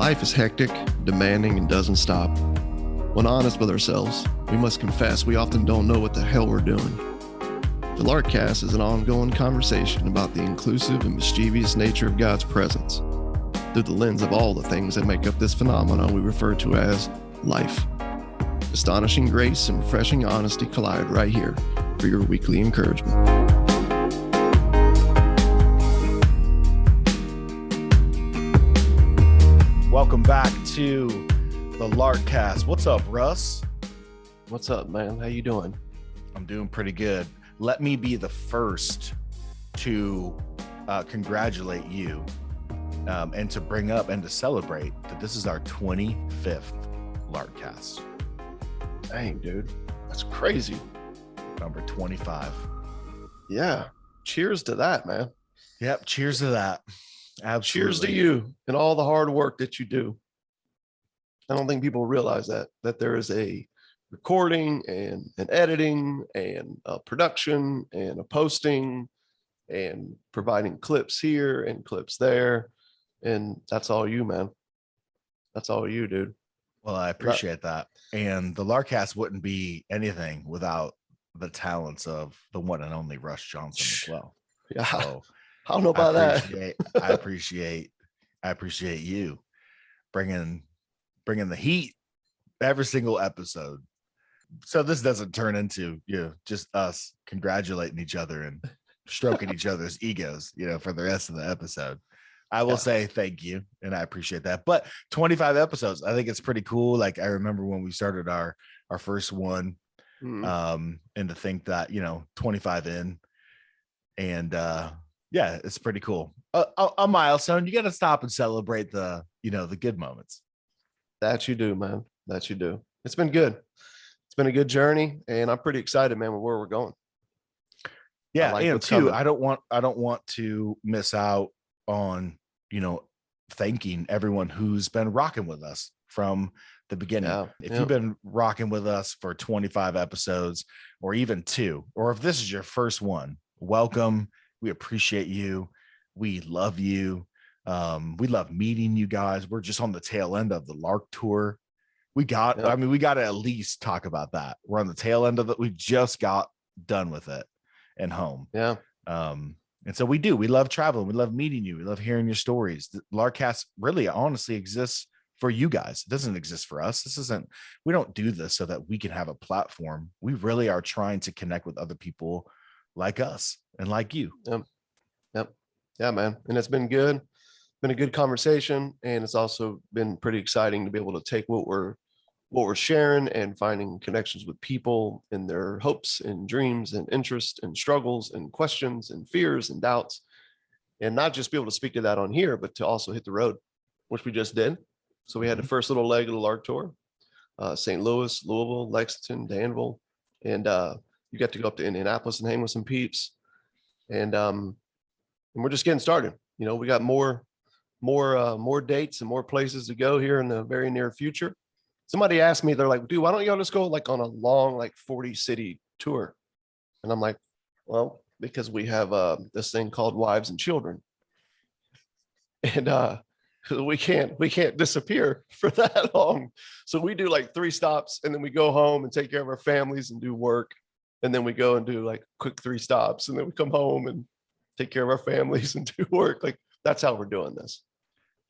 Life is hectic, demanding, and doesn't stop. When honest with ourselves, we must confess we often don't know what the hell we're doing. The Larkcast is an ongoing conversation about the inclusive and mischievous nature of God's presence through the lens of all the things that make up this phenomenon we refer to as life. Astonishing grace and refreshing honesty collide right here for your weekly encouragement. Welcome back to the Larkcast. What's up, Russ? What's up, man? How you doing? I'm doing pretty good. Let me be the first to congratulate you and to bring up and to celebrate that this is our 25th Larkcast. Dang, dude. That's crazy. Number 25. Yeah. Cheers to that, man. Yep. Cheers to that. Absolutely. Cheers to you and all the hard work that you do. I don't think people realize that there is a recording and an editing and a production and a posting and providing clips here and clips there. And that's all you, man. That's all you, dude. Well, I appreciate that. And the Larkcast wouldn't be anything without the talents of the one and only Russ Johnson as well. Yeah. So I don't know about that. I appreciate you bringing the heat every single episode. So this doesn't turn into, just us congratulating each other and stroking each other's egos, for the rest of the episode. I will say thank you, and I appreciate that. But 25 episodes, I think it's pretty cool. Like I remember when we started our first one, and to think that 25 in, and yeah, it's pretty cool. A milestone. You got to stop and celebrate the good moments. That you do, man. That you do. It's been good. It's been a good journey, and I'm pretty excited, man, with where we're going. Yeah, and too, I don't want to miss out on thanking everyone who's been rocking with us from the beginning. If you've been rocking with us for 25 episodes or even 2, or if this is your first one, welcome. We appreciate you. We love you. We love meeting you guys. We're just on the tail end of the Lark tour. We got to at least talk about that. We're on the tail end of it. We just got done with it and home. Yeah. And so we love traveling. We love meeting you. We love hearing your stories. The Larkcast really honestly exists for you guys. It doesn't exist for us. We don't do this so that we can have a platform. We really are trying to connect with other people like us and like you. Yep. Yeah, man. And it's been good. Been a good conversation. And it's also been pretty exciting to be able to take what we're sharing and finding connections with people and their hopes and dreams and interests and struggles and questions and fears and doubts. And not just be able to speak to that on here, but to also hit the road, which we just did. So we had the first little leg of the Lark tour, St. Louis, Louisville, Lexington, Danville. And you got to go up to Indianapolis and hang with some peeps. And we're just getting started. We got more dates and more places to go here in the very near future. Somebody asked me, they're like, dude, why don't y'all just go like on a long, 40 city tour? And I'm like, well, because we have this thing called wives and children. And we can't disappear for that long. So we do like 3 stops and then we go home and take care of our families and do work. And then we go and do like quick 3 stops and then we come home and take care of our families and do work. Like that's how we're doing this.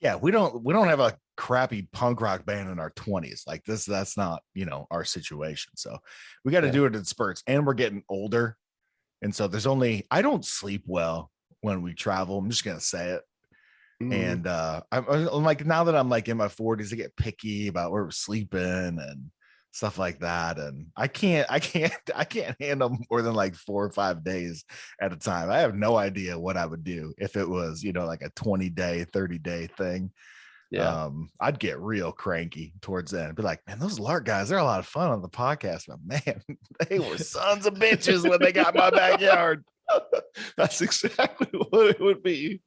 Yeah, we don't have a crappy punk rock band in our 20s. Like this, that's not, our situation. So we got to do it in spurts, and we're getting older. And so I don't sleep well when we travel. I'm just going to say it. And I'm like, now that I'm like in my 40s, I get picky about where we're sleeping and stuff like that. And I can't handle more than like 4 or 5 days at a time. I have no idea what I would do if it was, like a 20-day, 30-day thing. Yeah. I'd get real cranky towards that and be like, man, those Lark guys, they're a lot of fun on the podcast, but man, they were sons of bitches when they got my backyard. That's exactly what it would be.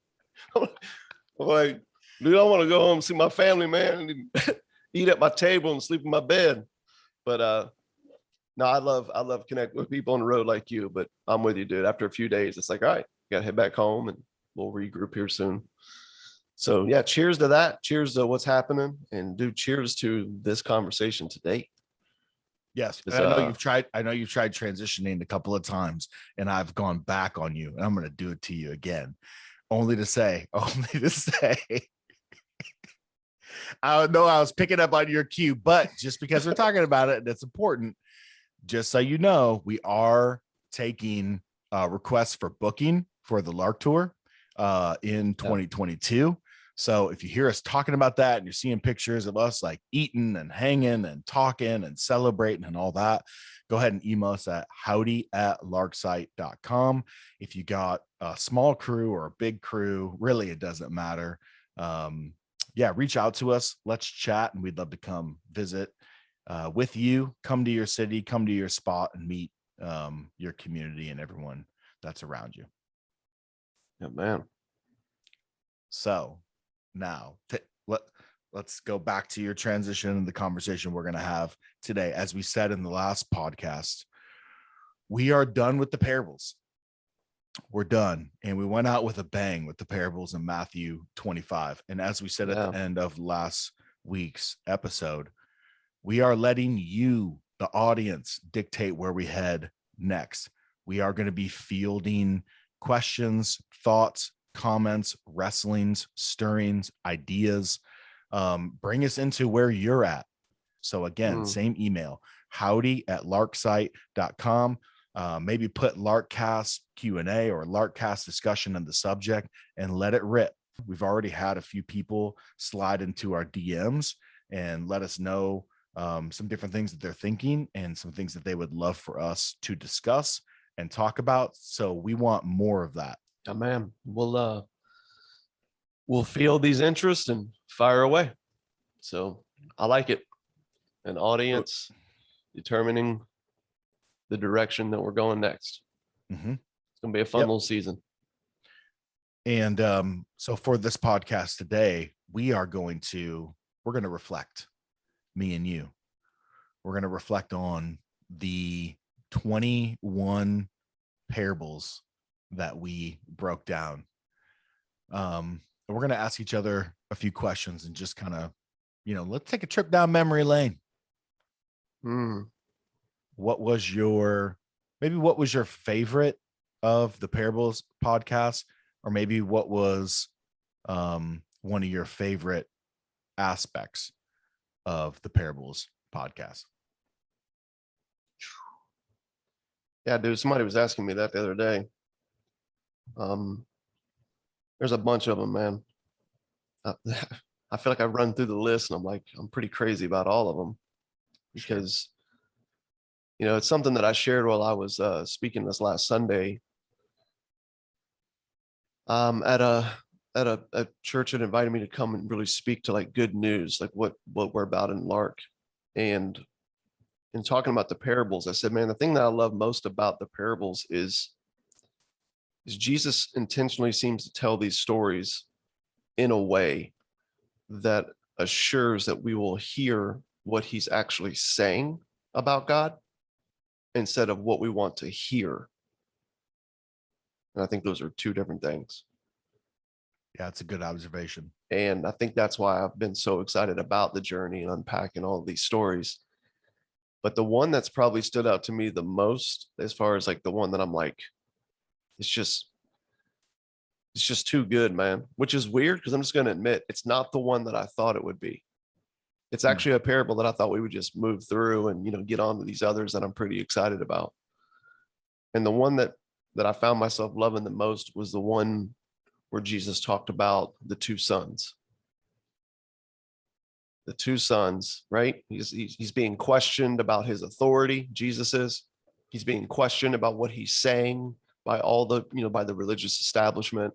I'm like, dude, I want to go home and see my family, man, and eat at my table and sleep in my bed. But no, I love connecting with people on the road like you, but I'm with you, dude. After a few days, it's like, all right, got to head back home and we'll regroup here soon. So yeah, cheers to that. Cheers to what's happening, and cheers to this conversation today. Yes, and It's, I know you've tried transitioning a couple of times, and I've gone back on you, and I'm going to do it to you again, only to say, I know I was picking up on your cue, but just because we're talking about it and it's important, just so you know, we are taking requests for booking for the Lark tour in 2022. So if you hear us talking about that and you're seeing pictures of us like eating and hanging and talking and celebrating and all that, go ahead and email us at howdy@larksite.com. If you got a small crew or a big crew, really, it doesn't matter. Reach out to us. Let's chat, and we'd love to come visit with you, come to your city, come to your spot, and meet your community and everyone that's around you. yeah, man. So now let's go back to your transition and the conversation we're going to have today. As we said in the last podcast, we are done with the parables. We're done. And we went out with a bang with the parables in Matthew 25. And as we said at the end of last week's episode, we are letting you, the audience, dictate where we head next. We are going to be fielding questions, thoughts, comments, wrestlings, stirrings, ideas. Bring us into where you're at. So again, same email, howdy@larksite.com. Maybe put Larkcast Q&A or Larkcast discussion in the subject and let it rip. We've already had a few people slide into our DMs and let us know some different things that they're thinking and some things that they would love for us to discuss and talk about. So we want more of that. Yeah, man. We'll feel these interests and fire away. So I like it. An audience determining the direction that we're going next. Mm-hmm. It's gonna be a fun little season. And so for this podcast today, we're going to reflect, me and you. We're going to reflect on the 21 parables that we broke down. And we're going to ask each other a few questions and just kind of, let's take a trip down memory lane. What was your favorite of the parables podcast? Or maybe what was one of your favorite aspects of the parables podcast? Yeah, dude, somebody was asking me that the other day. There's a bunch of them, man. I feel like I run through the list and I'm pretty crazy about all of them because, it's something that I shared while I was speaking this last Sunday at a church that invited me to come and really speak to like good news, like what we're about in Lark. And in talking about the parables, I said, man, the thing that I love most about the parables is Jesus intentionally seems to tell these stories in a way that assures that we will hear what he's actually saying about God instead of what we want to hear. And I think those are two different things. Yeah, it's a good observation. And I think that's why I've been so excited about the journey and unpacking all of these stories. But the one that's probably stood out to me the most, as far as like the one that I'm like, it's just too good, man, which is weird because I'm just going to admit it's not the one that I thought it would be. It's actually a parable that I thought we would just move through and, get on to these others that I'm pretty excited about. And the one that I found myself loving the most was the one where Jesus talked about the two sons. The two sons, right? He's being questioned about his authority. Jesus is. He's being questioned about what he's saying by all the, by the religious establishment.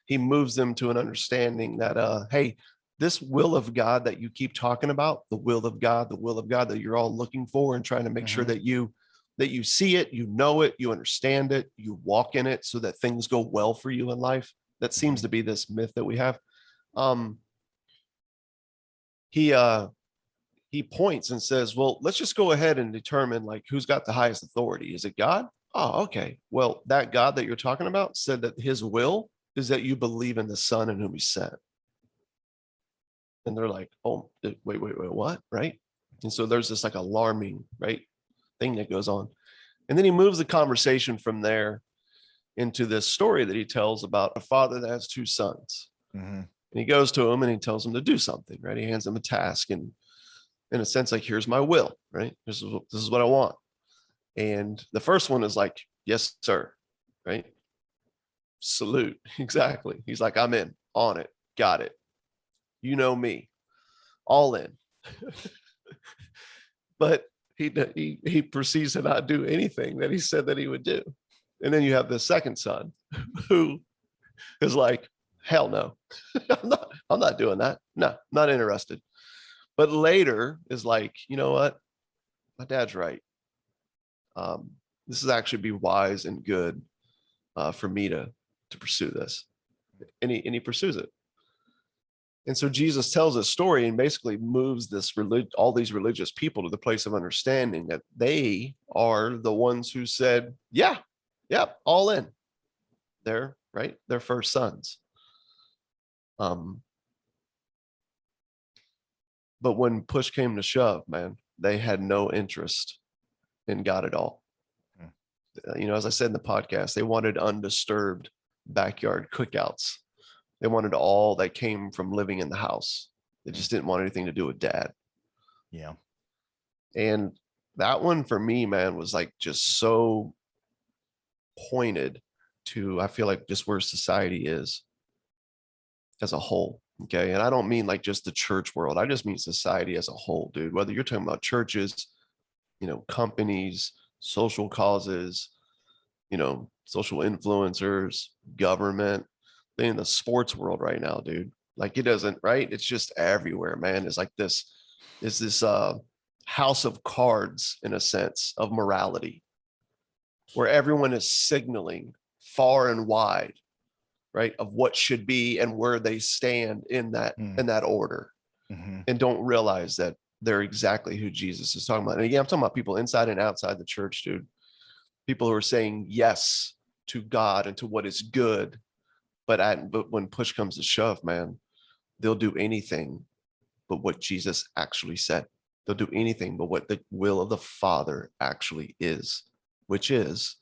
He moves them to an understanding that, hey, this will of God that you keep talking about, the will of God that you're all looking for and trying to make sure that you see it, you know it, you understand it, you walk in it so that things go well for you in life. That seems to be this myth that we have. He points and says, well, let's just go ahead and determine like who's got the highest authority. Is it God? Oh, okay. Well, that God that you're talking about said that his will is that you believe in the Son in whom he sent. And they're like, oh, wait, what? Right. And so there's this like alarming, right, thing that goes on. And then he moves the conversation from there into this story that he tells about a father that has two sons. Mm-hmm. And he goes to him and he tells him to do something, right? He hands him a task, and in a sense, like, here's my will, right? This is what I want. And the first one is like, yes, sir, right? Salute. Exactly. He's like, I'm in, on it, got it. You know me, all in. But he proceeds to not do anything that he said that he would do. And then you have the second son who is like, hell no. I'm not doing that. No, not interested. But later is like, you know what? My dad's right. This is actually be wise and good for me to pursue this. And he pursues it. And so Jesus tells a story and basically moves all these religious people to the place of understanding that they are the ones who said, yeah, all in. They're right. They're first sons. But when push came to shove, man, they had no interest in God at all. You know, as I said in the podcast, they wanted undisturbed backyard cookouts. They wanted all that came from living in the house. They just didn't want anything to do with dad. Yeah. And that one for me, man, was like just so pointed to, I feel like, just where society is as a whole. Okay. And I don't mean like just the church world. I just mean society as a whole, dude. Whether you're talking about churches, you know, companies, social causes, you know, social influencers, government, in the sports world right now, dude. Like, it doesn't, right? It's just everywhere, man. It's like this house of cards, in a sense, of morality, where everyone is signaling far and wide, right, of what should be and where they stand in that order, and don't realize that they're exactly who Jesus is talking about. And again, I'm talking about people inside and outside the church, dude. People who are saying yes to God and to what is good, but when push comes to shove, man, they'll do anything but what Jesus actually said. They'll do anything but what the will of the Father actually is, which is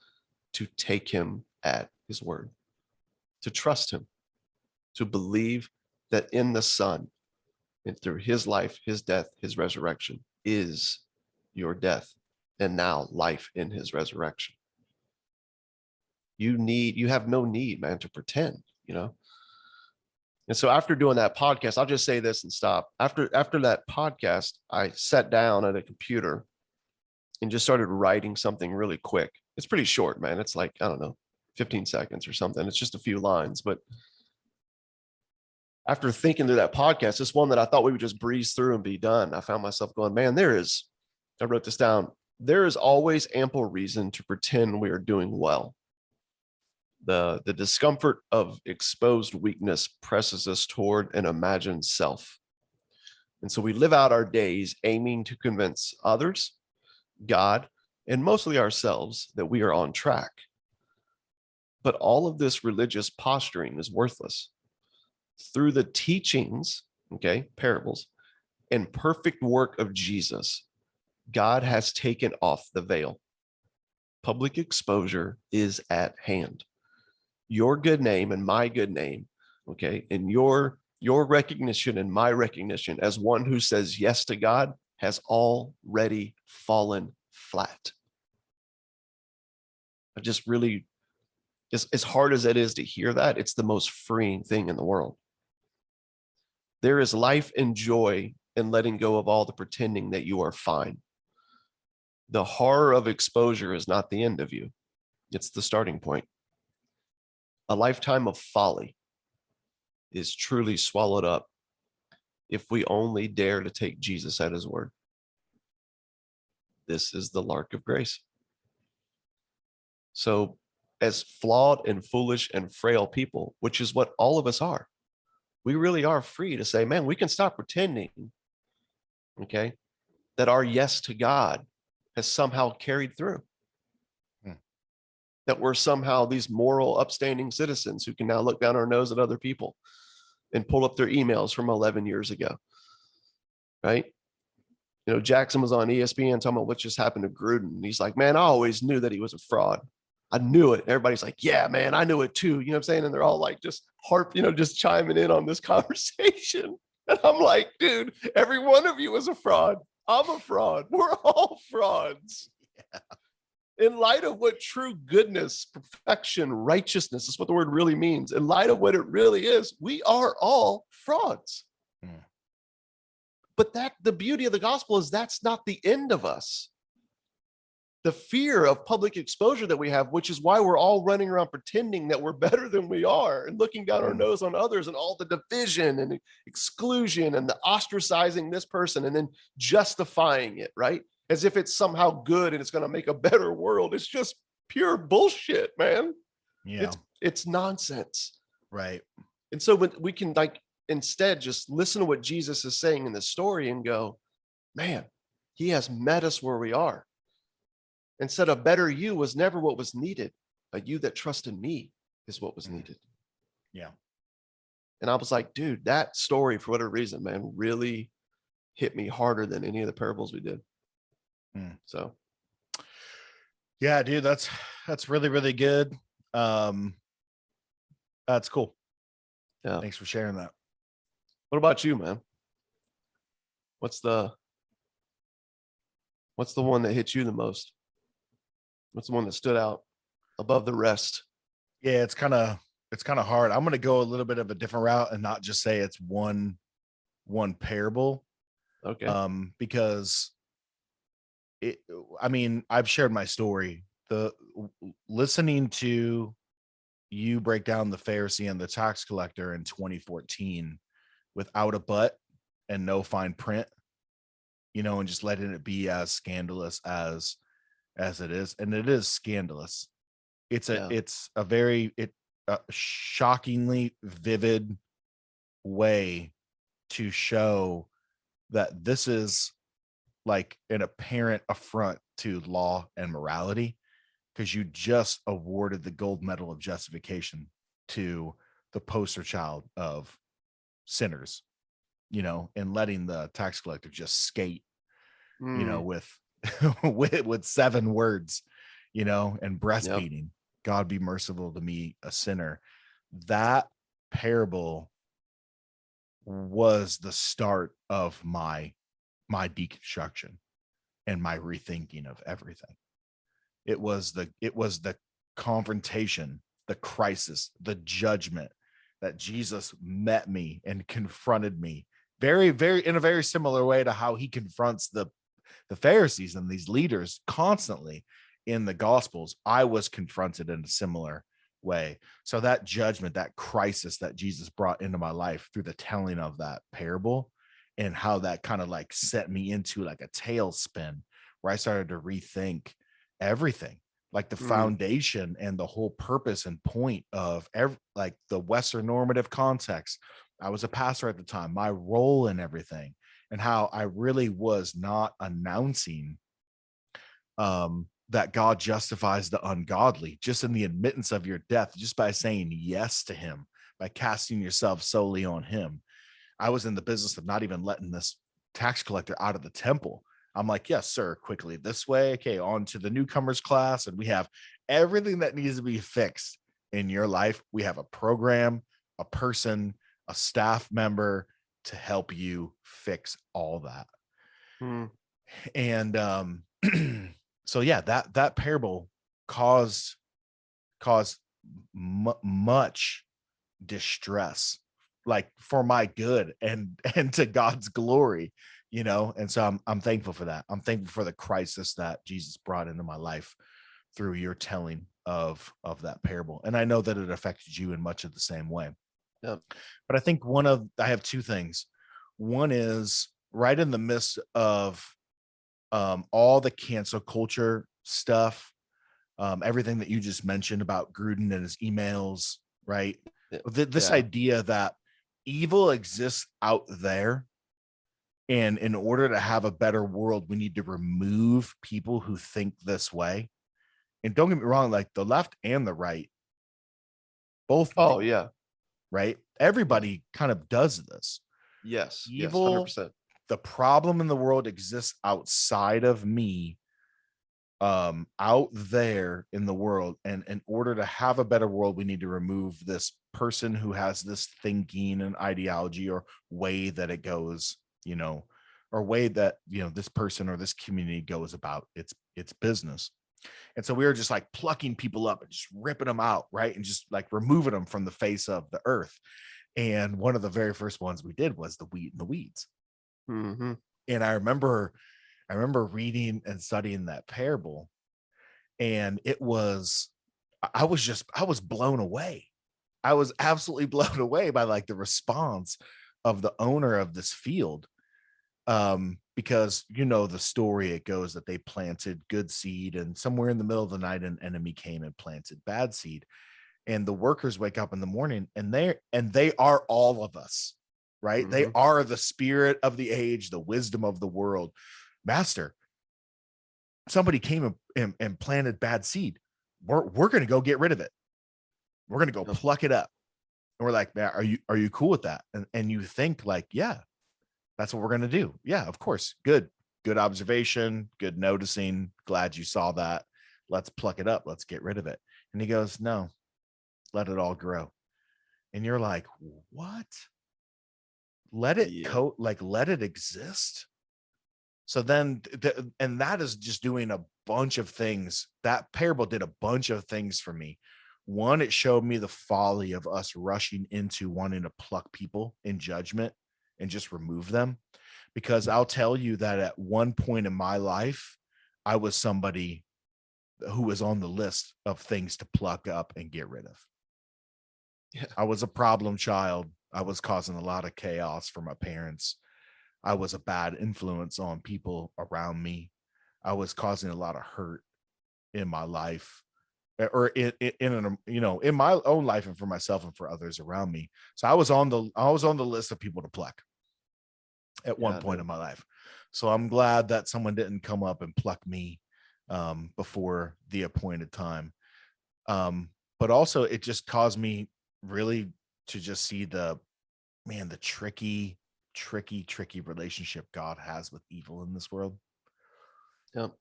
to take him at his word, to trust him, to believe that in the Son and through his life, his death, his resurrection is your death, and now life in his resurrection. You have no need, man, to pretend, you know? And so after doing that podcast, I'll just say this and stop. After that podcast, I sat down at a computer and just started writing something really quick. It's pretty short, man. It's like, I don't know, 15 seconds or something. It's just a few lines. But after thinking through that podcast, this one that I thought we would just breeze through and be done, I found myself going, man, I wrote this down. There is always ample reason to pretend we are doing well. The discomfort of exposed weakness presses us toward an imagined self. And so we live out our days aiming to convince others, God, and mostly ourselves that we are on track. But all of this religious posturing is worthless. Through the teachings, okay, parables, and perfect work of Jesus, God has taken off the veil. Public exposure is at hand. Your good name and my good name, okay, and your recognition and my recognition as one who says yes to God has already fallen flat. I just really, as hard as it is to hear that, it's the most freeing thing in the world. There is life and joy in letting go of all the pretending that you are fine. The horror of exposure is not the end of you. It's the starting point. A lifetime of folly is truly swallowed up if we only dare to take Jesus at his word. This is the Lark of Grace. So, as flawed and foolish and frail people, which is what all of us are, we really are free to say, man, we can stop pretending, okay, that our yes to God has somehow carried through. That we're somehow these moral, upstanding citizens who can now look down our nose at other people and pull up their emails from 11 years ago. right? You know, Jackson was on ESPN talking about what just happened to Gruden. And he's like, man, I always knew that he was a fraud. I knew it. Everybody's like, yeah, man, I knew it too. You know what I'm saying? And they're all like, just just chiming in on this conversation. And I'm like, dude, every one of you is a fraud. I'm a fraud. We're all frauds. Yeah. In light of what true goodness, perfection, righteousness is what the word really means, in light of what it really is, we are all frauds. But the beauty of the gospel is that's not the end of us. The fear of public exposure that we have, which is why we're all running around pretending that we're better than we are and looking down our nose on others and all the division and exclusion and the ostracizing this person and then justifying it, right? As if it's somehow good and it's going to make a better world. It's just pure bullshit, man. Yeah. It's nonsense. Right. And so when we can instead just listen to what Jesus is saying in the story and go, man, he has met us where we are. And said a better you was never what was needed. A you that trusted me is what was needed. Yeah. And I was like, dude, that story, for whatever reason, man, really hit me harder than any of the parables we did. So yeah, dude, that's really, really good. That's cool. Yeah. Thanks for sharing that. What about you, man? What's the one that hit you the most? What's the one that stood out above the rest? Yeah, it's kind of hard. I'm going to go a little bit of a different route and not just say it's one parable. Okay. Because I've shared my story. The listening to you break down the Pharisee and the tax collector in 2014 without a but and no fine print, and just letting it be as scandalous as it is. And it is scandalous. It's a very shockingly vivid way to show that this is like an apparent affront to law and morality, because you just awarded the gold medal of justification to the poster child of sinners, and letting the tax collector just skate, with with 7 words, and breastfeeding. God be merciful to me, a sinner. That parable was the start of my deconstruction and my rethinking of everything. It was the confrontation, the crisis, the judgment that Jesus met me and confronted me very, very in a very similar way to how he confronts the Pharisees and these leaders constantly in the Gospels. I was confronted in a similar way. So that judgment, that crisis that Jesus brought into my life through the telling of that parable, and how that kind of like set me into like a tailspin where I started to rethink everything, like the foundation and the whole purpose and point of like the Western normative context. I was a pastor at the time, my role in everything, and how I really was not announcing that God justifies the ungodly just in the admittance of your death, just by saying yes to him, by casting yourself solely on him. I was in the business of not even letting this tax collector out of the temple. I'm like, yes, sir, quickly this way. Okay, on to the newcomers class. And we have everything that needs to be fixed in your life. We have a program, a person, a staff member to help you fix all that. And so yeah, that parable caused much distress, like for my good and to God's glory, and so I'm thankful for that. I'm thankful for the crisis that Jesus brought into my life through your telling of that parable, and I know that it affected you in much of the same way. But I think I have 2 things. One is right in the midst of all the cancel culture stuff, everything that you just mentioned about Gruden and his emails, right? This idea that evil exists out there, and in order to have a better world, we need to remove people who think this way. And don't get me wrong, like the left and the right, both. Oh yeah. Right. Everybody kind of does this. Yes. Evil 100%. the problem in the world exists outside of me, out there in the world, and in order to have a better world, we need to remove this person who has this thinking and ideology or way that it goes, or way that, this person or this community goes about its business. And so we were just like plucking people up and just ripping them out, right, and just like removing them from the face of the earth. And one of the very first ones we did was the wheat and the weeds. Mm-hmm. And I remember reading and studying that parable, and I was blown away. I was absolutely blown away by like the response of the owner of this field. Because the story, it goes that they planted good seed, and somewhere in the middle of the night an enemy came and planted bad seed. And the workers wake up in the morning, and they are all of us, right? They Mm-hmm. are the spirit of the age, the wisdom of the world. Master, somebody came and planted bad seed. We're going to go get rid of it. We're going to go Yep. pluck it up. And we're like, man, are you cool with that? And you think like, yeah, that's what we're going to do. Yeah, of course. Good observation. Good noticing. Glad you saw that. Let's pluck it up. Let's get rid of it. And he goes, no, let it all grow. And you're like, what? Let it Yeah. let it exist. So then, and that is just doing a bunch of things. That parable did a bunch of things for me. One, it showed me the folly of us rushing into wanting to pluck people in judgment and just remove them. Because I'll tell you that at one point in my life, I was somebody who was on the list of things to pluck up and get rid of. Yeah. I was a problem child. I was causing a lot of chaos for my parents. I was a bad influence on people around me. I was causing a lot of hurt in my life, or in my own life, and for myself and for others around me. So I was on the list of people to pluck at one Yeah, point dude. in my life. So I'm glad that someone didn't come up and pluck me before the appointed time. But also it just caused me really to just see the tricky relationship God has with evil in this world. Yep.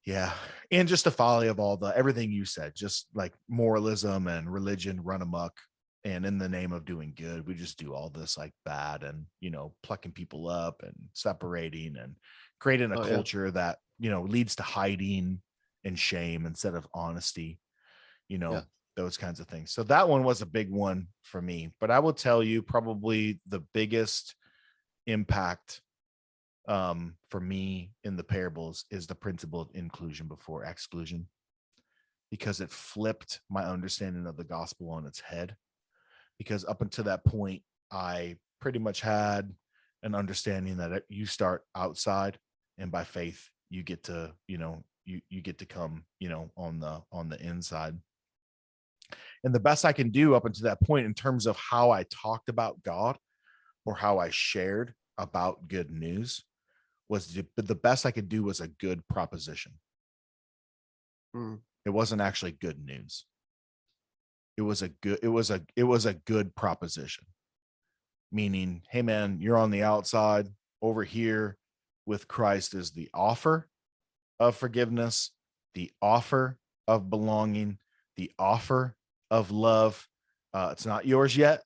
Yeah. And just the folly of everything you said, just like moralism and religion run amok. And in the name of doing good, we just do all this like bad and, plucking people up and separating and creating a Oh yeah. culture that, leads to hiding and shame instead of honesty, Yeah. those kinds of things. So that one was a big one for me. But I will tell you, probably the biggest impact for me in the parables is the principle of inclusion before exclusion, because it flipped my understanding of the gospel on its head. Because up until that point, I pretty much had an understanding that you start outside, and by faith you get to, you get to come, on the inside. And the best I can do up until that point in terms of how I talked about God or how I shared about good news was the best I could do was a good proposition. Mm. It wasn't actually good news. It was a good proposition. Meaning, hey man, you're on the outside. Over here with Christ is the offer of forgiveness, the offer of belonging, the offer of love. It's not yours yet.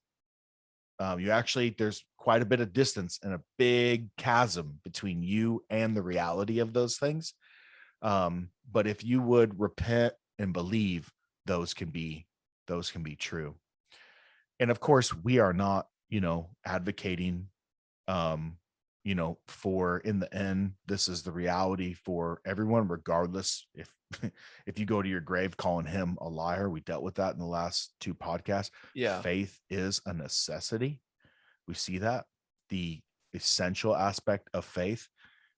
There's quite a bit of distance and a big chasm between you and the reality of those things. But if you would repent and believe, those can be true. And of course, we are not, advocating, for, in the end, this is the reality for everyone, regardless if if you go to your grave calling him a liar. We dealt with that in the last 2 podcasts. Yeah. Faith is a necessity. We see that, the essential aspect of faith.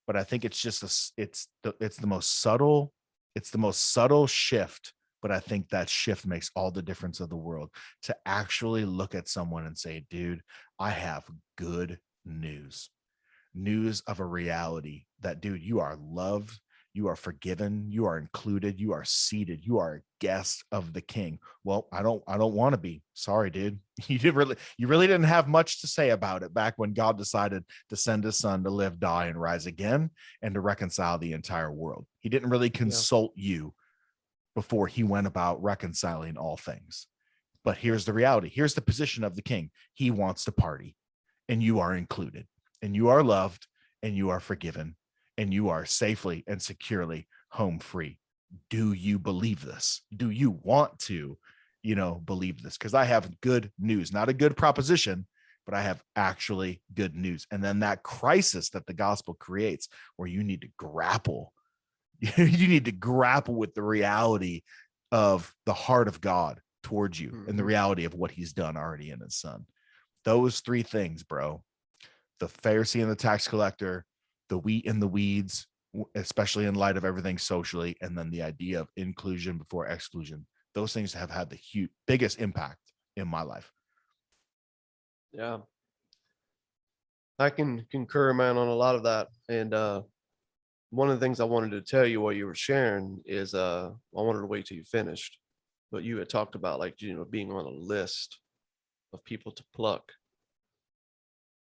But I think it's just it's the most subtle shift. But I think that shift makes all the difference of the world, to actually look at someone and say, dude, I have good news of a reality that, dude, you are loved, you are forgiven, you are included, you are seated, you are a guest of the king. Well, I don't want to be. Sorry, dude. You really didn't have much to say about it back when God decided to send his son to live, die, and rise again and to reconcile the entire world. He didn't really consult you before he went about reconciling all things. But here's the reality. Here's the position of the king. He wants to party, and you are included, and you are loved, and you are forgiven, and you are safely and securely home free. Do you believe this? Do you want to, believe this? Because I have good news, not a good proposition, but I have actually good news. And then that crisis that the gospel creates, where you need to grapple, you need to grapple with the reality of the heart of God towards you and the reality of what he's done already in his son. Those three things, bro, the Pharisee and the tax collector, the wheat and the weeds, especially in light of everything socially, and then the idea of inclusion before exclusion. Those things have had the biggest impact in my life. Yeah. I can concur, man, on a lot of that. And one of the things I wanted to tell you while you were sharing is I wanted to wait till you finished, but you had talked about being on a list of people to pluck.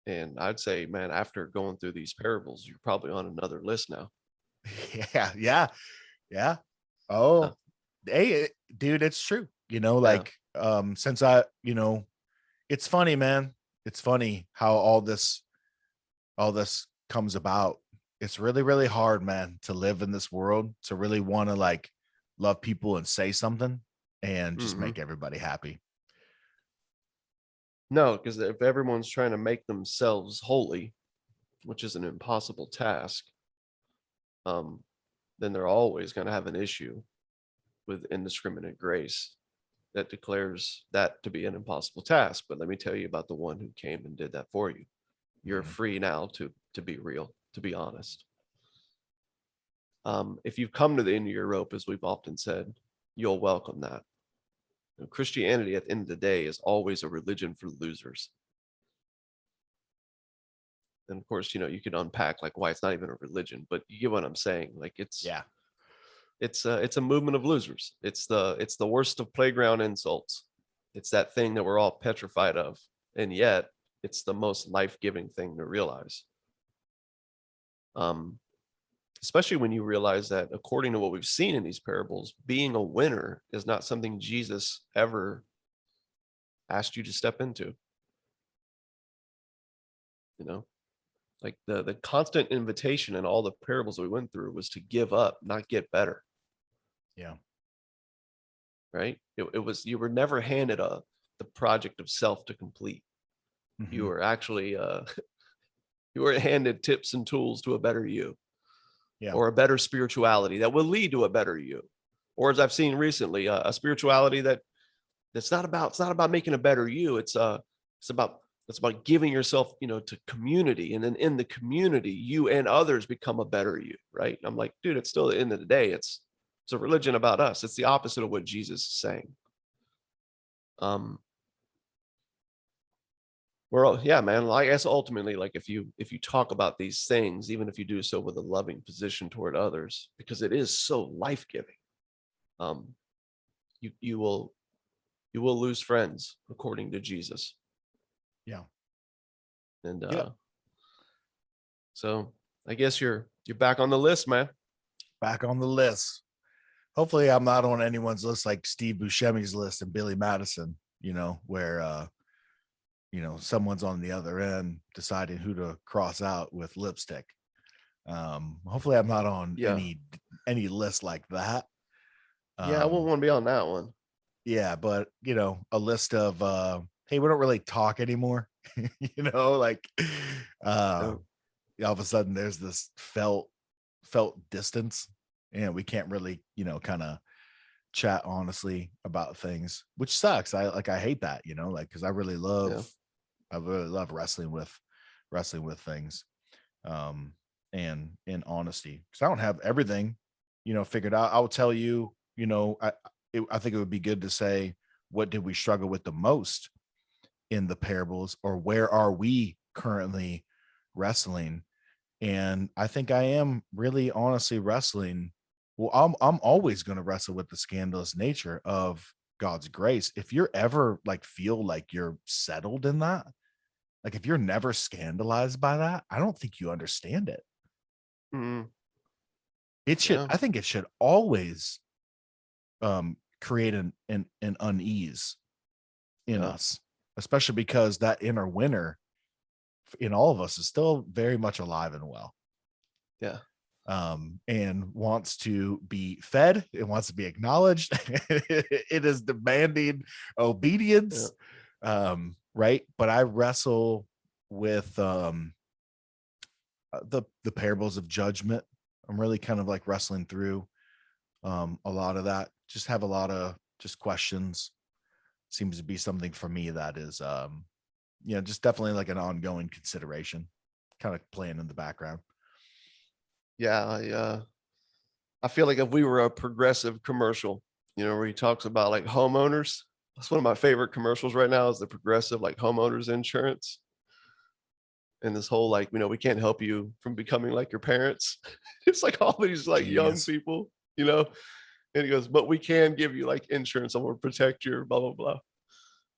And I'd say, man, after going through these parables, you're probably on another list now. Yeah. Oh, hey, dude, it's true. Since it's funny, man. It's funny how all this comes about. It's really, really hard, man, to live in this world, to really want to love people and say something and just make everybody happy. No, because if everyone's trying to make themselves holy, which is an impossible task, then they're always going to have an issue with indiscriminate grace that declares that to be an impossible task. But let me tell you about the one who came and did that for you. You're free now to be real, to be honest. If you've come to the end of your rope, as we've often said, you'll welcome that. Christianity at the end of the day is always a religion for losers. And of course, you could unpack why it's not even a religion, but you get what I'm saying. It's a movement of losers. It's the worst of playground insults. It's that thing that we're all petrified of, and yet it's the most life-giving thing to realize. Especially when you realize that, according to what we've seen in these parables, being a winner is not something Jesus ever asked you to step into. The constant invitation in all the parables we went through was to give up, not get better. Yeah. Right? It was, you were never handed the project of self to complete. You were actually you were handed tips and tools to a better you. Yeah. Or a better spirituality that will lead to a better you. Or, as I've seen recently, a spirituality that's not about making a better you. It's about giving yourself, to community, and then in the community, you and others become a better you. Right? And I'm like, dude, it's still, at the end of the day, it's a religion about us. It's the opposite of what Jesus is saying. Yeah, man. I guess ultimately, if you talk about these things, even if you do so with a loving position toward others, because it is so life-giving, you will lose friends, according to Jesus. Yeah. And so I guess you're back on the list, man. Back on the list. Hopefully I'm not on anyone's list like Steve Buscemi's list and Billy Madison, where someone's on the other end deciding who to cross out with lipstick. Hopefully I'm not on any list like that. I wouldn't want to be on that one. Yeah, but a list of hey, we don't really talk anymore. All of a sudden there's this felt distance, and we can't really, kind of chat honestly about things, which sucks. I hate that, because I really love wrestling with things, and in honesty, because I don't have everything, figured out. I'll tell you, I think it would be good to say, what did we struggle with the most in the parables, or where are we currently wrestling? And I think I am really honestly wrestling. Well, I'm always going to wrestle with the scandalous nature of God's grace. If you're ever like feel like you're settled in that, like if you're never scandalized by that, I don't think you understand it. Mm, It should, yeah. I think it should always create an unease in Yeah. us, especially because that inner winner in all of us is still very much alive and well. Yeah. And wants to be fed. It wants to be acknowledged. It is demanding Yeah. obedience. Right. But I wrestle with the parables of judgment. I'm really kind of like wrestling through a lot of that. Just have a lot of just questions. Seems to be something for me that is just definitely like an ongoing consideration, kind of playing in the background. Yeah. I feel like if we were a progressive commercial, where he talks about like homeowners, that's one of my favorite commercials right now is the progressive like homeowners insurance. And this whole like, we can't help you from becoming like your parents. It's like all these like young Jeez. people, and he goes, but we can give you like insurance and we'll protect your blah, blah, blah.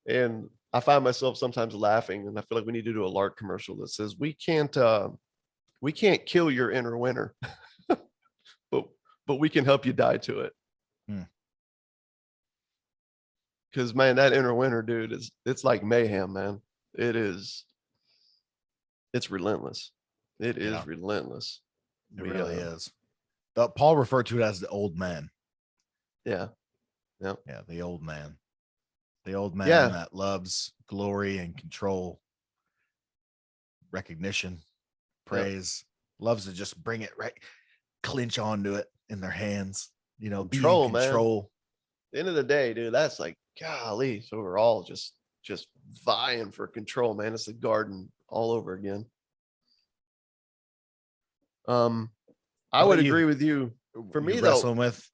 And I find myself sometimes laughing and I feel like we need to do a Lark commercial that says we can't kill your inner winter, but we can help you die to it. Hmm. Because man, that inner winter, dude, it's like mayhem, man. It is. It's relentless. It Yeah, is relentless. it We really is. Paul referred to it as the old man. Yeah. Yeah. Yeah, the old man. The old man Yeah. that loves glory and control, recognition, Yep. praise, loves to just bring it right, clinch onto it in their hands, be in Control, man. At control. the end of the day, dude, that's like golly. So we're all just vying for control, man. It's the garden all over again. Um, I How would about you? agree with you. For You me though, wrestling with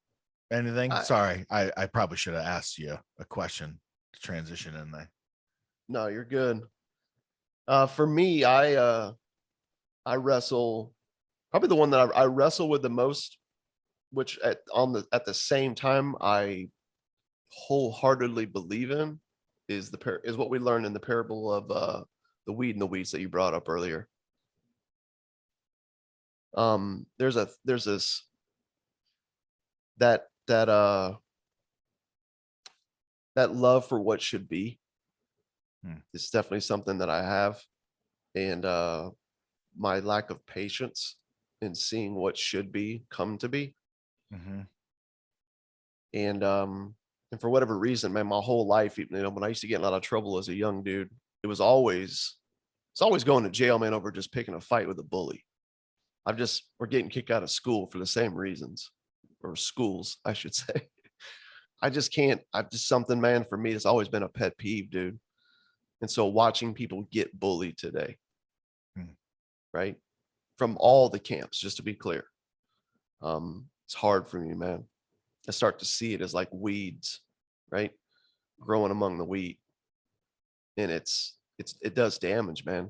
anything? I Sorry, I probably should have asked you a question to transition in there. no, you're good. For me, I wrestle probably the one that I wrestle with the most, which at the same time I wholeheartedly believe in is what we learned in the parable of the weed and the weeds that you brought up earlier. There's this that that love for what should be. Hmm. It's definitely something that I have, and my lack of patience in seeing what should be come to be. Mm-hmm. And for whatever reason, man, my whole life, when I used to get in a lot of trouble as a young dude, it's always going to jail, man, over just picking a fight with a bully. We're getting kicked out of school for the same reasons, or schools, I should say. I just can't. I've just something, man, for me, it's always been a pet peeve, dude. And so watching people get bullied today, Hmm. right, from all the camps, just to be clear, it's hard for me, man. I start to see it as like weeds, right, growing among the wheat, and it does damage, man.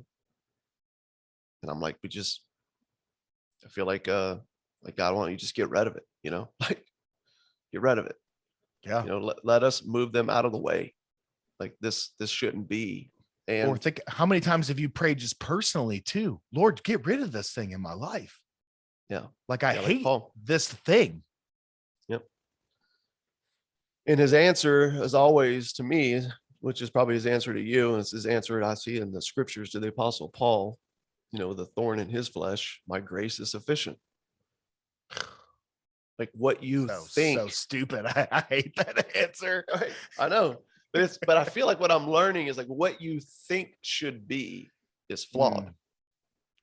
And I'm like, I feel like God, why don't you just get rid of it, like get rid of it, Yeah. let us move them out of the way. Like this shouldn't be. Or And think how many times have you prayed just personally too? Lord, get rid of this thing in my life. yeah, Like I yeah, like hate Paul. this thing. Yep. And his answer, as always, to me, which is probably his answer to you, and it's his answer that I see in the scriptures to the apostle Paul, the thorn in his flesh, my grace is sufficient. Like what you So think. stupid. I hate that answer. Right? I know. But I feel like what I'm learning is like what you think should be is flawed. Mm,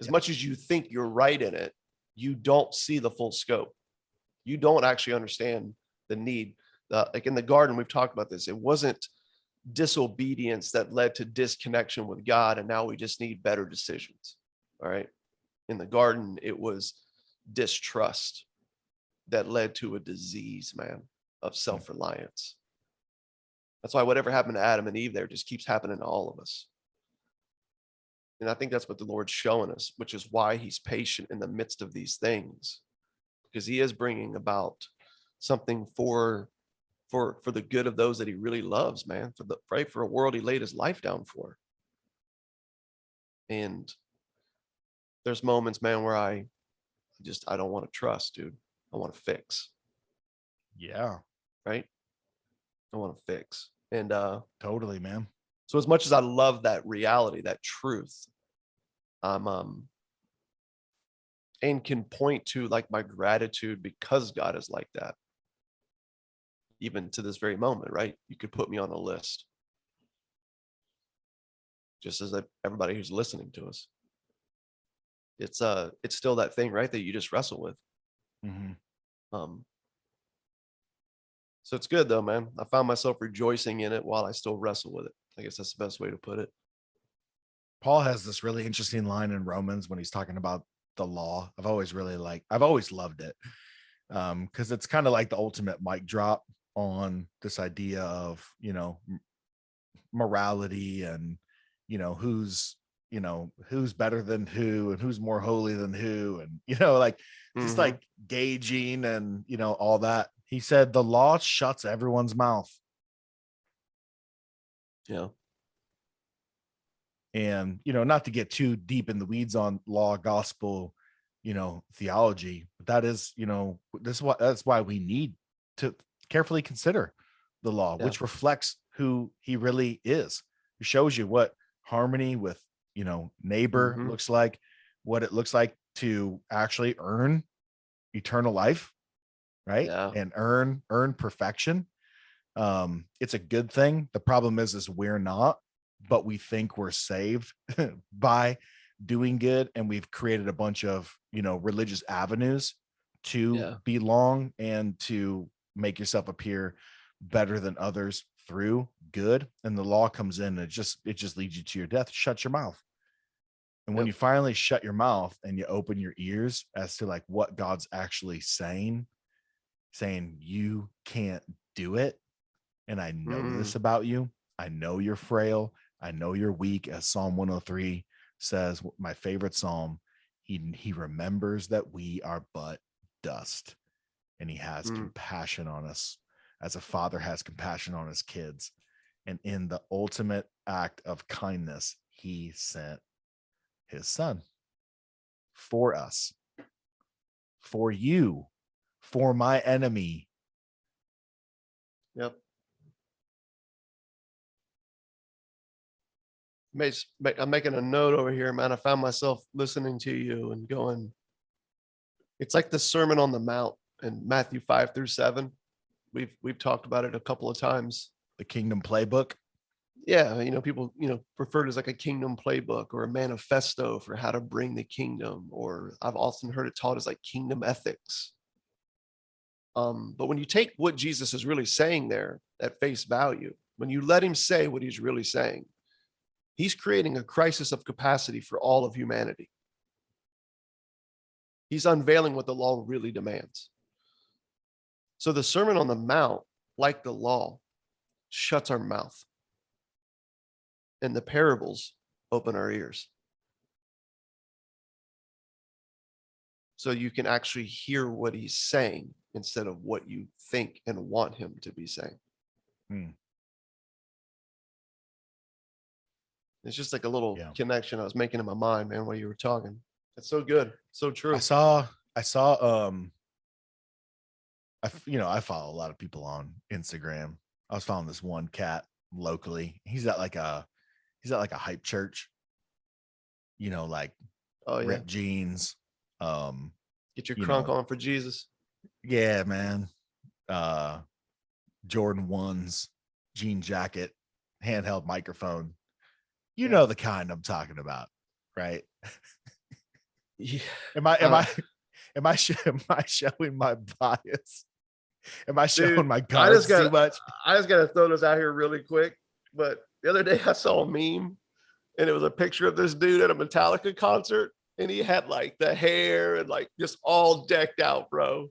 As yeah. much as you think you're right in it, you don't see the full scope. You don't actually understand the need. Like in the garden, we've talked about this. It wasn't disobedience that led to disconnection with God, and now we just need better decisions. All right. In the garden, it was distrust that led to a disease, man, of Mm. self-reliance. That's why whatever happened to Adam and Eve there just keeps happening to all of us. And I think that's what the Lord's showing us, which is why he's patient in the midst of these things, because he is bringing about something for the good of those that he really loves, man, for the right, for a world he laid his life down for. And there's moments, man, where I don't want to trust, dude. I want to fix. Yeah, Right. I want to fix. And totally, man. so as much as I love that reality, that truth, and can point to like my gratitude because God is like that. Even to this very moment, right? You could put me on a list. Just as everybody who's listening to us. It's still that thing, right, that you just wrestle with. Mm-hmm. So it's good though, man. I found myself rejoicing in it while I still wrestle with it. I guess that's the best way to put it. Paul has this really interesting line in Romans when he's talking about the law. I've always loved it. Because it's kind of like the ultimate mic drop on this idea of, morality and, who's better than who and who's more holy than who. And, just like gauging and, all that. He said, the law shuts everyone's mouth. Yeah. And, not to get too deep in the weeds on law, gospel, theology, but that is, that's why we need to carefully consider the law, which reflects who he really is. It shows you what harmony with, neighbor looks like, what it looks like to actually earn eternal life, right? Yeah. And earn perfection. It's a good thing. The problem is we're not, but we think we're saved by doing good, and we've created a bunch of religious avenues to belong and to make yourself appear better than others through good. And the law comes in and it just leads you to your death. Shut your mouth. And when you finally shut your mouth and you open your ears as to like what God's actually saying you can't do it, and I know this about you, I know you're frail, I know you're weak, as Psalm 103 says, my favorite Psalm. He remembers that we are but dust, and he has compassion on us as a father has compassion on his kids. And in the ultimate act of kindness, he sent his son for us, for you, for my enemy. Yep. I'm making a note over here, man. I found myself listening to you and going, it's like the Sermon on the Mount in Matthew 5-7. We've talked about it a couple of times. The Kingdom Playbook. Yeah, people, refer to as like a kingdom playbook or a manifesto for how to bring the kingdom, or I've often heard it taught as like kingdom ethics. But when you take what Jesus is really saying there at face value, when you let him say what he's really saying, he's creating a crisis of capacity for all of humanity. He's unveiling what the law really demands. So the Sermon on the Mount, like the law, shuts our mouth. And the parables open our ears. So you can actually hear what he's saying instead of what you think and want him to be saying. It's just like a little connection I was making in my mind, man, while you were talking. It's so good. So true. I saw I follow a lot of people on Instagram. I was following this one cat locally. He's at like a hype church, like ripped jeans. Get your crunk on for Jesus. Yeah, man. Jordan 1s, jean jacket, handheld microphone. You know the kind I'm talking about, right? Yeah. Am I showing my bias? Am I showing my cards too much? I just gotta throw this out here really quick. But the other day I saw a meme, and it was a picture of this dude at a Metallica concert, and he had like the hair and like just all decked out, bro.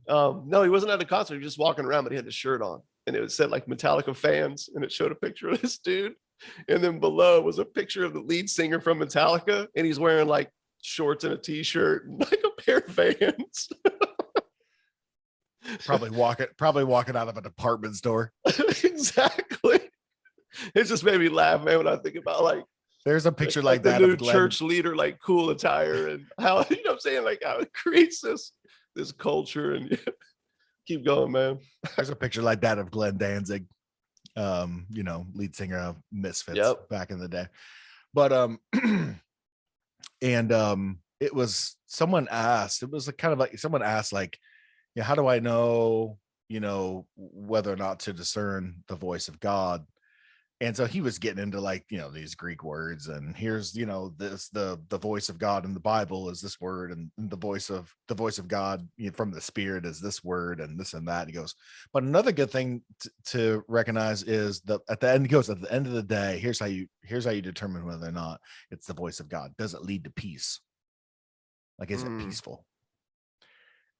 No, he wasn't at the concert. He was just walking around, but he had the shirt on, and it said like Metallica fans, and it showed a picture of this dude. And then below was a picture of the lead singer from Metallica, and he's wearing like shorts and a t-shirt and like a pair of Vans. Probably walking out of a department store. Exactly. It just made me laugh, man, when I think about like there's a picture like the that new of Glenn. church leader, like cool attire, and how, you know what I'm saying, like how it creates this culture. And keep going, man. There's a picture like that of Glenn Danzig, you know, lead singer of Misfits back in the day. But and it was someone asked, it was kind of like someone asked, like, yeah, how do I know, you know, whether or not to discern the voice of God? And so he was getting into like, you know, these Greek words, and here's, you know, this the voice of God in the Bible is this word, and the voice of God, you know, from the Spirit is this word, and this and that. He goes, but another good thing to recognize is that at the end, he goes, at the end of the day, here's how you determine whether or not it's the voice of God. Does it lead to peace? Like, is it peaceful?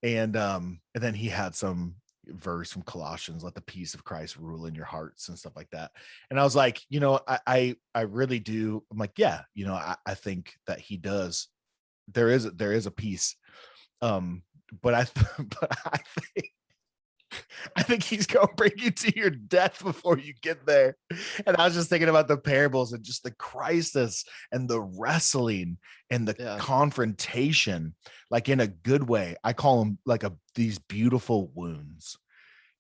And then he had some verse from Colossians, let the peace of Christ rule in your hearts and stuff like that. And I was like, you know, I really do. I'm like, yeah, you know, I think that he does. There is a peace. But I think he's going to bring you to your death before you get there. And I was just thinking about the parables and just the crisis and the wrestling and the confrontation, like in a good way. I call them like these beautiful wounds,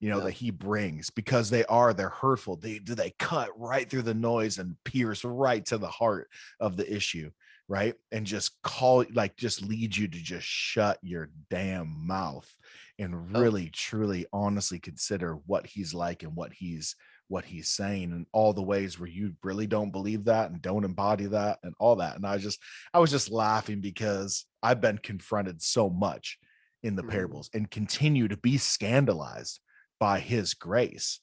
you know, that he brings, because they're hurtful. They cut right through the noise and pierce right to the heart of the issue. Right. And just just lead you to just shut your damn mouth and really, truly, honestly consider what he's like and what he's saying, and all the ways where you really don't believe that and don't embody that and all that. And I was just laughing, because I've been confronted so much in the parables and continue to be scandalized by his grace.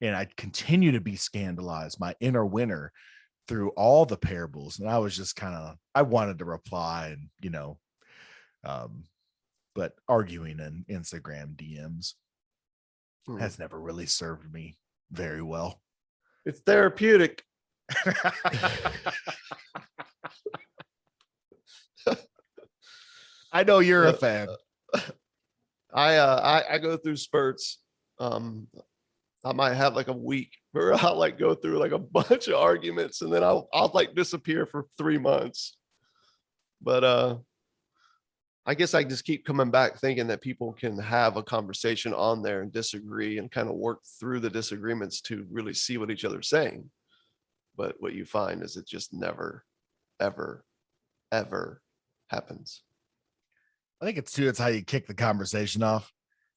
And I continue to be scandalized, my inner winner, through all the parables. And I was just I wanted to reply, and, you know, but arguing in Instagram DMs has never really served me very well. It's therapeutic. I know you're a fan. I go through spurts. I might have like a week where I'll like go through like a bunch of arguments, and then I'll like disappear for 3 months. But I guess I just keep coming back thinking that people can have a conversation on there and disagree and kind of work through the disagreements to really see what each other's saying. But what you find is it just never, ever, ever happens. I think it's how you kick the conversation off.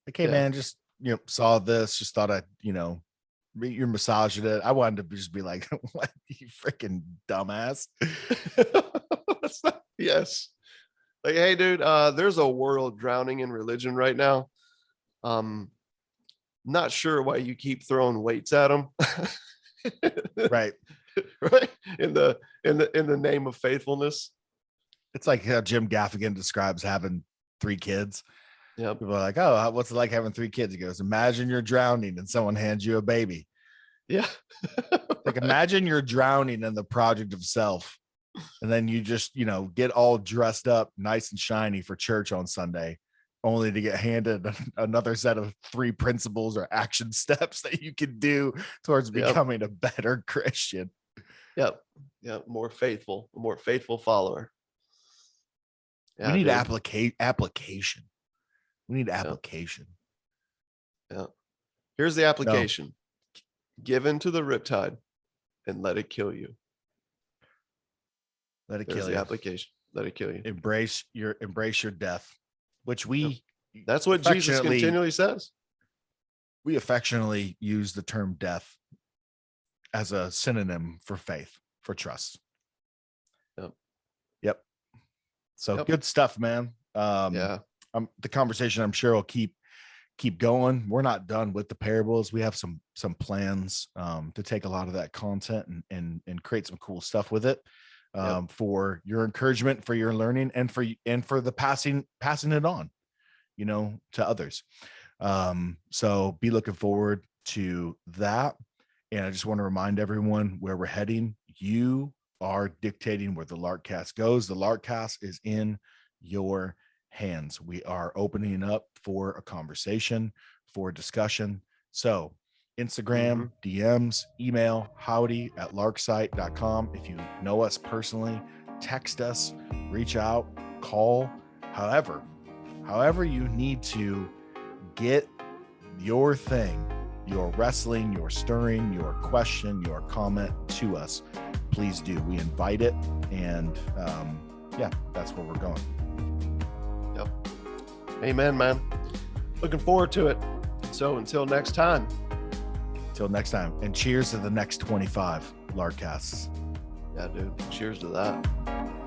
Like, hey, man, just, you know, saw this, just thought I, you know, you're massaging it. I wanted to just be like, what, you freaking dumbass. Yes. Like, hey, dude, there's a world drowning in religion right now. Not sure why you keep throwing weights at them. Right. Right. In the name of faithfulness. It's like how Jim Gaffigan describes having 3 kids. Yeah. People are like, oh, what's it like having 3 kids? He goes, imagine you're drowning and someone hands you a baby. Yeah. Like, imagine you're drowning in the project of self, and then you just, you know, get all dressed up nice and shiny for church on Sunday, only to get handed another set of 3 principles or action steps that you can do towards becoming a better Christian. Yep. More faithful, a more faithful follower. We need application. We need application. Yeah. Here's the application. No. Give into the riptide and let it kill you. Let it kill you. Application. Let it kill you. Embrace your death, which that's what Jesus continually says. We affectionately use the term death as a synonym for faith, for trust. Yep. So good stuff, man. The conversation, I'm sure, will keep going. We're not done with the parables. We have some plans to take a lot of that content and create some cool stuff with it, for your encouragement, for your learning, and for the passing it on, you know, to others. So be looking forward to that. And I just want to remind everyone where we're heading. You are dictating where the Larkcast goes. The Larkcast is in your hands. We are opening up for a conversation, for discussion. So Instagram, DMs, email, howdy@larksite.com. If you know us personally, text us, reach out, call, however you need to get your thing, your wrestling, your stirring, your question, your comment to us, please do. We invite it. And that's where we're going. Yep. Amen, man. Looking forward to it. So until next time. And cheers to the next 25 Larkcasts. Yeah, dude. Cheers to that.